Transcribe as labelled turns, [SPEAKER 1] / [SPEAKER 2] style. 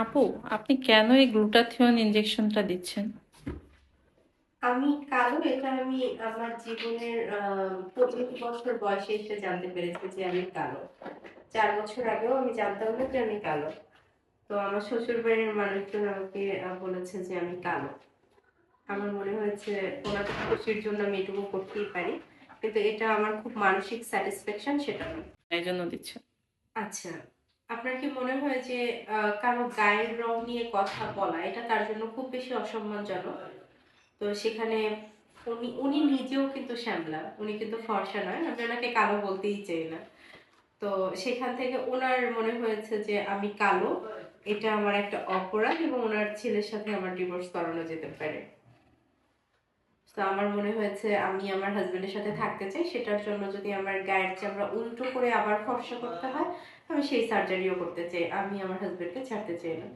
[SPEAKER 1] আপু, আপনি কেন এই গ্লুটাথিয়ন ইনজেকশনটা দিচ্ছেন?
[SPEAKER 2] আমি কালো এটা আমি আমার জীবনের 25 বছর বয়সে এসে জানতে পেরেছি যে আমি কালো। 4 বছর আগেও আমি জানতাম না যে আমি কালো। তো আমার শ্বশুর বাড়ির মানুষজন আমাকে বলেছে যে আমি কালো। আমার মনে হয়েছে ওনাদের খুশির জন্য আমি এটুকু করতেই পারি, কিন্তু এটা আমার খুব মানসিক স্যাটিসফ্যাকশন সেটা না।
[SPEAKER 1] এই জন্য দিচ্ছেন?
[SPEAKER 2] আচ্ছা, আপনার কি মনে হয় যে কারো গায়ের রং নিয়ে কথা বলা এটা তার জন্য খুব বেশি অসম্মানজনক? তো সেখানে উনি উনি নিজেও কিন্তু শ্যামলা, উনি কিন্তু ফর্সা নয়, আমি ওনাকে কালো বলতেই চাই না। তো সেখান থেকে ওনার মনে হয়েছে যে আমি কালো, এটা আমার একটা অপরাধ এবং ওনার ছেলের সাথে আমার ডিভোর্স করানো যেতে পারে। তো আমার মনে হয়েছে আমি আমার হাজবেন্ডের সাথে থাকতে চাই, সেটার জন্য যদি আমার গায়ের চামড়া উল্টো করে আবার ফর্সা করতে হয়, আমি সেই সার্জারিও করতে চাই, আমি আমার হাজবেন্ডকে ছাড়তে চাই না।